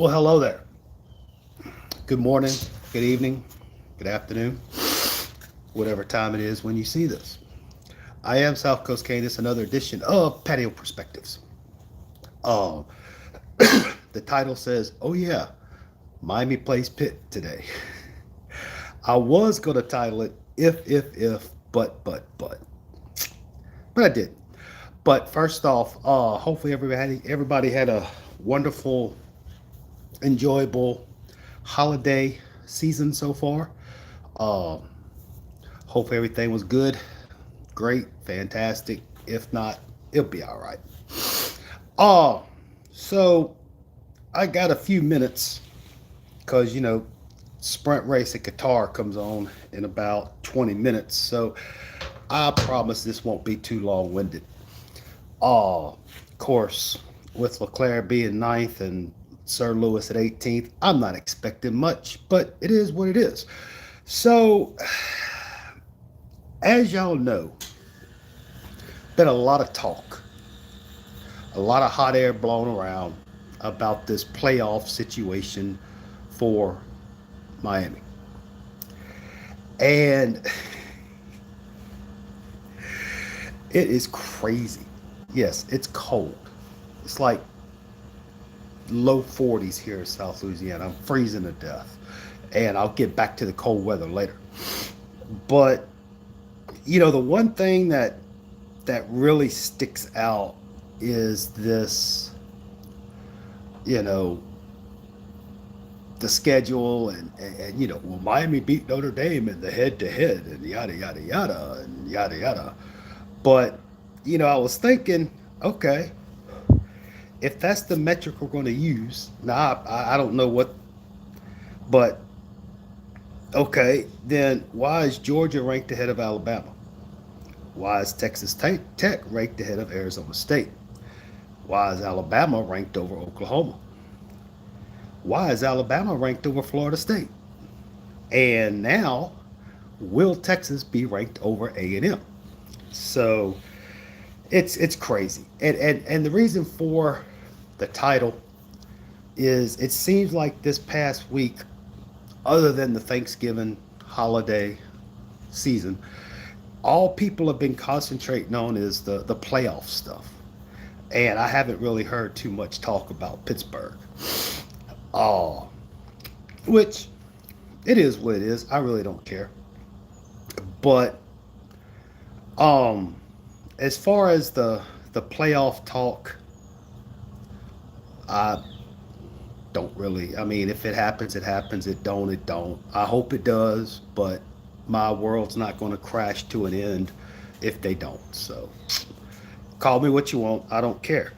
Well, hello there. Good morning, good evening, good afternoon, whatever time it is when you see this. I am South Coast Kane. It's another edition of Patio Perspectives. Uh, the title says, "Oh yeah, Miami plays Pitt today." I was gonna title it "If," but I didn't. But first off, hopefully everybody had a wonderful, enjoyable holiday season so far. Um, Hope everything was good, great, fantastic. If not, it'll be all right. Uh, so I got a few minutes because, sprint race at Qatar comes on in about 20 minutes. So I promise this won't be too long winded. Of course, with Leclerc being ninth and Sir Lewis at 18th, I'm not expecting much, but it is what it is. So, as y'all know, been a lot of talk, a lot of hot air blown around about this playoff situation for Miami. And it is crazy. Yes, it's cold. It's like low 40s here in South Louisiana. I'm freezing to death. And I'll get back to the cold weather later. But the one thing that really sticks out is this, you know, the schedule and well, Miami beat Notre Dame in the head to head and yada yada yada and yada yada. But I was thinking, okay, if that's the metric we're going to use, now I don't know what, but okay, then why is Georgia ranked ahead of Alabama? Why is Texas Tech ranked ahead of Arizona State? Why is Alabama ranked over Oklahoma? Why is Alabama ranked over Florida State? And now, will Texas be ranked over A&M? So it's crazy. And the reason for the title is it seems like this past week, other than the Thanksgiving holiday season, all people have been concentrating on is the playoff stuff. And I haven't really heard too much talk about Pittsburgh. Oh, which it is what it is. I really don't care. But um as far as the playoff talk, I don't really. I mean, if it happens, it happens. It don't. I hope it does, but my world's not going to crash to an end if they don't. So call me what you want. I don't care.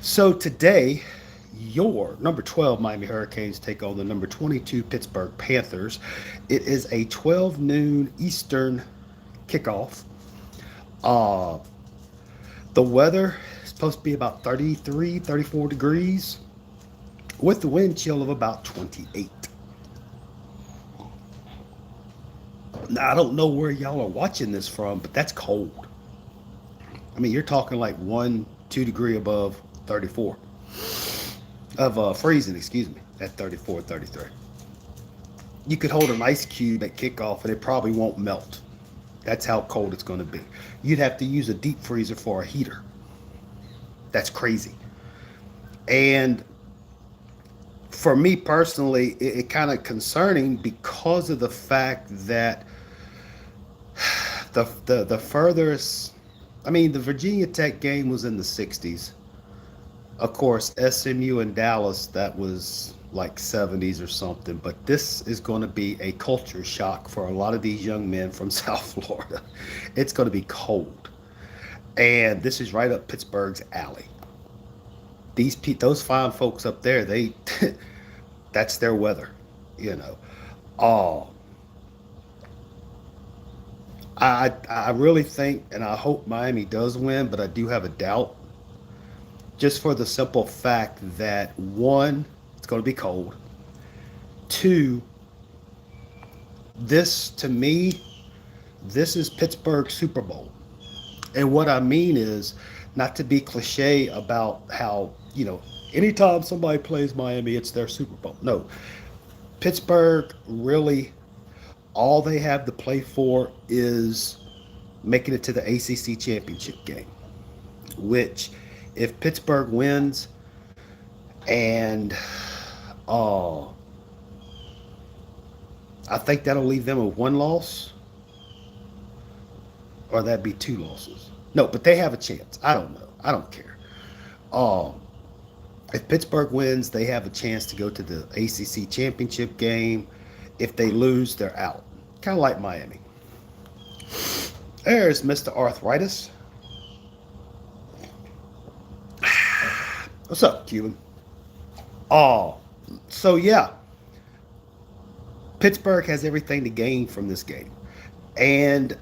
So today, your number 12 Miami Hurricanes take on the number 22 Pittsburgh Panthers. It is a 12 noon Eastern kickoff. Uh, the weather is supposed to be about 33, 34 degrees with the wind chill of about 28. Now, I don't know where y'all are watching this from, but that's cold. I mean, you're talking like 1, 2 degree above 34 of freezing, excuse me, at 34, 33. You could hold an ice cube at kickoff and it probably won't melt. That's how cold it's going to be. You'd have to use a deep freezer for a heater. That's crazy. And for me personally, it kind of concerning because of the fact that the furthest, I mean, the Virginia Tech game was in the 60s. Of course, SMU and Dallas, that was like 70s or something. But this is going to be a culture shock for a lot of these young men from South Florida. It's going to be cold. And this is right up Pittsburgh's alley. Those fine folks up there, they that's their weather, you know. Oh, I really think and I hope Miami does win, but I do have a doubt just for the simple fact that one, it's going to be cold. Two, this to me, this is Pittsburgh Super Bowl. And what I mean is not to be cliche about how, anytime somebody plays Miami, it's their Super Bowl. No, Pittsburgh really, all they have to play for is making it to the ACC championship game, which, if Pittsburgh wins, and uh, I think that'll leave them with one loss, or that'd be two losses. No, but they have a chance. I don't know. I don't care. Um, if Pittsburgh wins, they have a chance to go to the ACC championship game. If they lose, they're out. Kind of like Miami. There's Mr. Arthritis. What's up, Cuban? Oh, so yeah, Pittsburgh has everything to gain from this game, and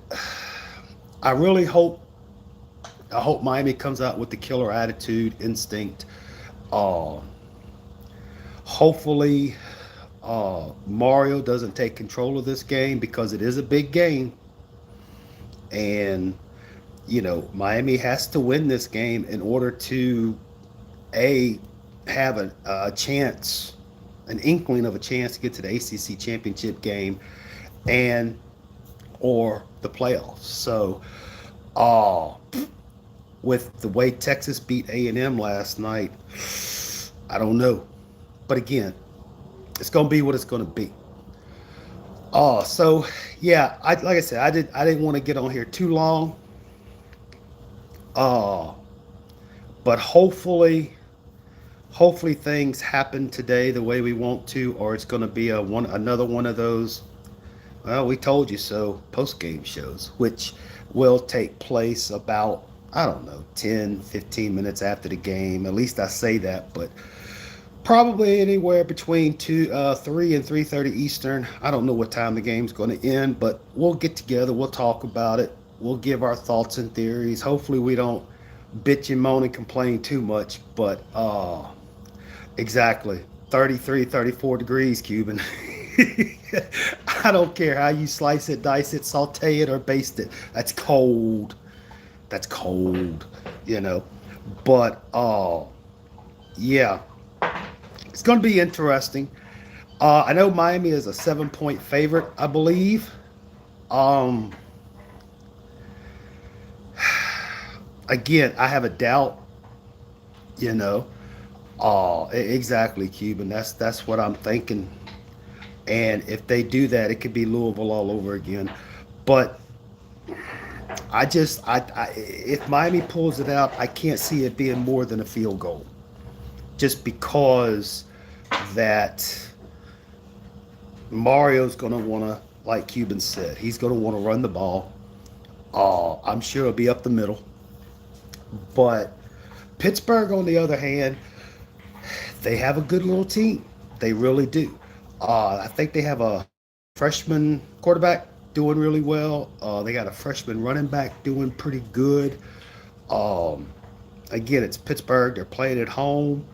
I really hope Miami comes out with the killer attitude, instinct. Uh, Hopefully, Mario doesn't take control of this game, because it is a big game, and Miami has to win this game in order to a have a chance, an inkling of a chance to get to the ACC championship game, and or the playoffs. So, uh, with the way Texas beat A&M last night, I don't know. But again, it's gonna be what it's gonna be. So yeah, like I said, I didn't want to get on here too long. Uh, but hopefully things happen today the way we want to, or it's gonna be another one of those, well, we told you so post game shows, which will take place about, I don't know, 10, 15 minutes after the game. At least I say that, but probably anywhere between 3 and 3:30 Eastern. I don't know what time the game's going to end, but we'll get together. We'll talk about it. We'll give our thoughts and theories. Hopefully we don't bitch and moan and complain too much, but exactly, 33, 34 degrees, Cuban. I don't care how you slice it, dice it, saute it, or baste it. That's cold. That's cold, you know. But yeah, it's going to be interesting. I know Miami is a 7-point favorite, I believe. Um, Again, I have a doubt, you know. Exactly, Cuban. That's what I'm thinking. And if they do that, it could be Louisville all over again. But if Miami pulls it out, I can't see it being more than a field goal. Just because that Mario's going to want to, like Cuban said, he's going to want to run the ball. I'm sure it'll be up the middle. But Pittsburgh, on the other hand, they have a good little team. They really do. I think they have a freshman quarterback doing really well. They got a freshman running back doing pretty good. Um, Again, it's Pittsburgh. They're playing at home.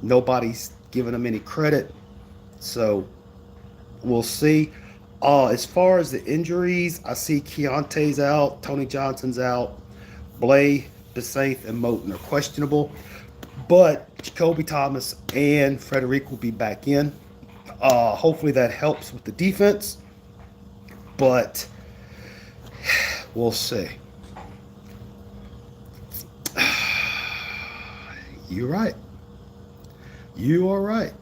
Nobody's giving them any credit. So we'll see. As far as the injuries, I see Keontae's out, Tony Johnson's out, Blay, Besaith, and Moten are questionable. But Jacoby Thomas and Frederic will be back in. Hopefully that helps with the defense. But we'll see. You're right. You are right.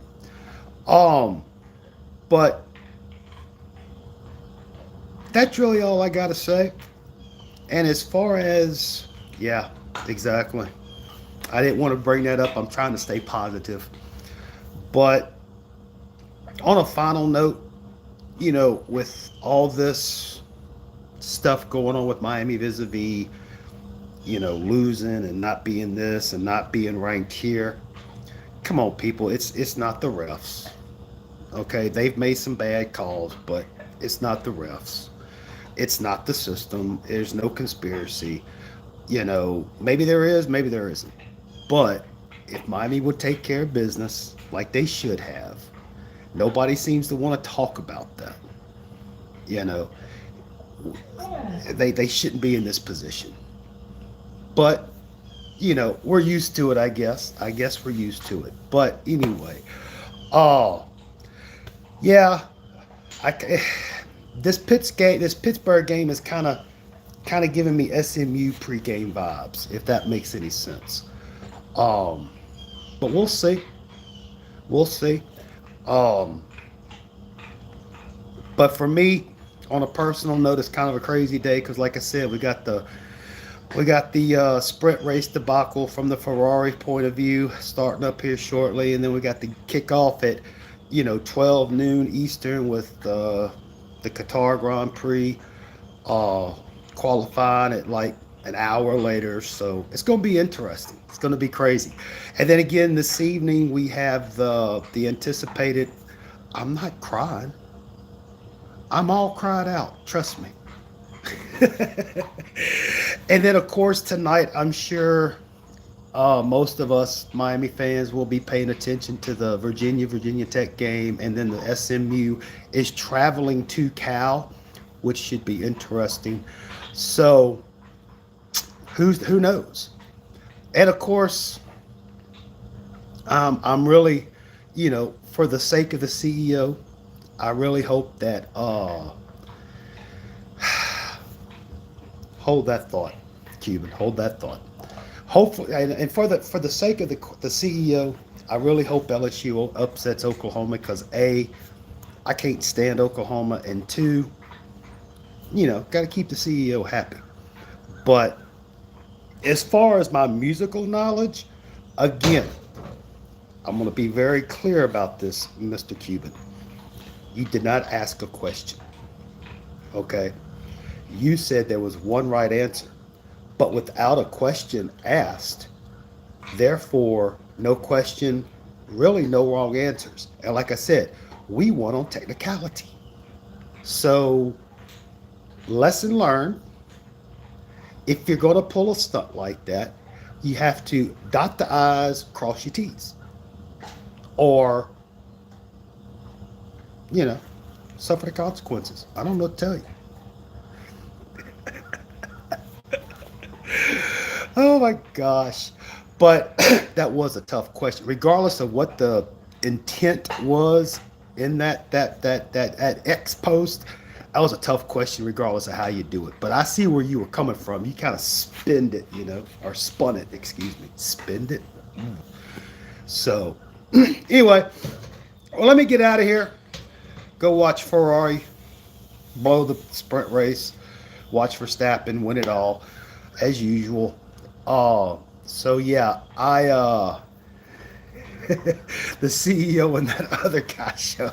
But that's really all I gotta say. And as far as, yeah, exactly. I didn't want to bring that up. I'm trying to stay positive. But on a final note, with all this stuff going on with Miami vis-a-vis, losing and not being this and not being ranked here. Come on, people. It's not the refs. Okay, they've made some bad calls, but it's not the refs. It's not the system. There's no conspiracy. Maybe there is, maybe there isn't. But if Miami would take care of business like they should have, nobody seems to want to talk about that. They shouldn't be in this position. But we're used to it, I guess. I guess we're used to it. But anyway, oh, yeah, I, this Pittsburgh game is kind of giving me SMU pregame vibes, if that makes any sense. Um, but we'll see. We'll see. Um, but for me, on a personal note, it's kind of a crazy day because, like I said, we got the sprint race debacle from the Ferrari point of view starting up here shortly, and then we got the kickoff at 12 noon Eastern with the Qatar Grand Prix uh, qualifying at like an hour later. So it's going to be interesting. It's going to be crazy. And then again this evening we have the anticipated. I'm not crying. I'm all cried out. Trust me. And then of course tonight I'm sure most of us Miami fans will be paying attention to the Virginia Tech game, and then the SMU is traveling to Cal, which should be interesting. So who knows? And of course, I'm really, for the sake of the CEO, I really hope that hold that thought, Cuban, hold that thought. Hopefully, and for the sake of the CEO, I really hope LSU upsets Oklahoma because I can't stand Oklahoma, and two, got to keep the CEO happy. But as far as my musical knowledge, again, I'm going to be very clear about this, Mr. Cuban. You did not ask a question, okay? You said there was one right answer, but without a question asked, therefore, no question, really no wrong answers. And like I said, we won on technicality. So, lesson learned, if you're going to pull a stunt like that, you have to dot the I's, cross your T's, or, you know, suffer the consequences. I don't know what to tell you. Oh my gosh. But that was a tough question. Regardless of what the intent was in that X post, that was a tough question regardless of how you do it. But I see where you were coming from. You kind of spinned it, or spun it, excuse me. Spinned it. So anyway, well, let me get out of here. Go watch Ferrari blow the sprint race. Watch Verstappen win it all, as usual. So yeah, the CEO and that other guy show.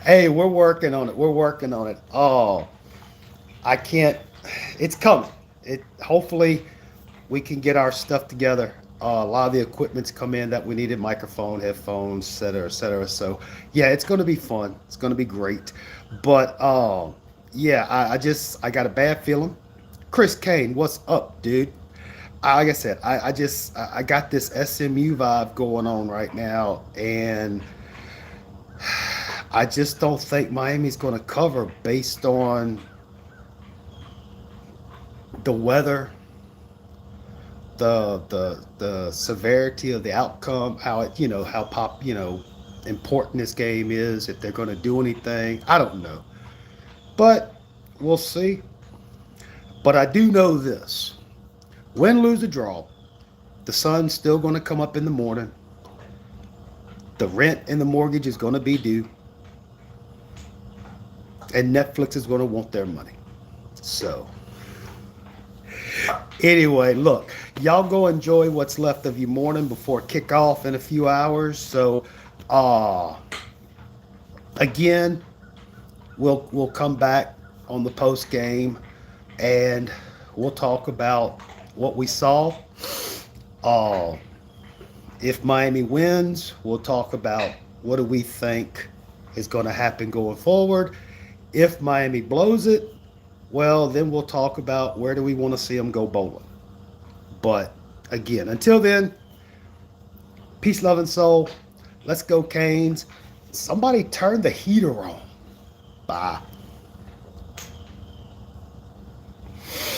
Hey, we're working on it. We're working on it. Oh, I can't. It's coming. It hopefully we can get our stuff together. A lot of the equipment's come in that we needed: microphone, headphones, et cetera, et cetera. So yeah, it's going to be fun. It's going to be great. But yeah, I got a bad feeling. Chris Kane, what's up, dude? Like I said, I got this SMU vibe going on right now, and I just don't think Miami's going to cover based on the weather, the severity of the outcome, how it how important this game is, if they're going to do anything. I don't know, but we'll see. But I do know this: win, lose, or draw, the sun's still going to come up in the morning. The rent and the mortgage is going to be due, and Netflix is going to want their money. So, anyway, look, y'all go enjoy what's left of your morning before kickoff in a few hours. So, uh, again, we'll come back on the post game, and we'll talk about what we saw. Uh, if Miami wins, we'll talk about what do we think is going to happen going forward. If Miami blows it, well, then we'll talk about where do we want to see them go bowling. But again, until then, peace, love, and soul. Let's go, Canes. Somebody turn the heater on. Bye.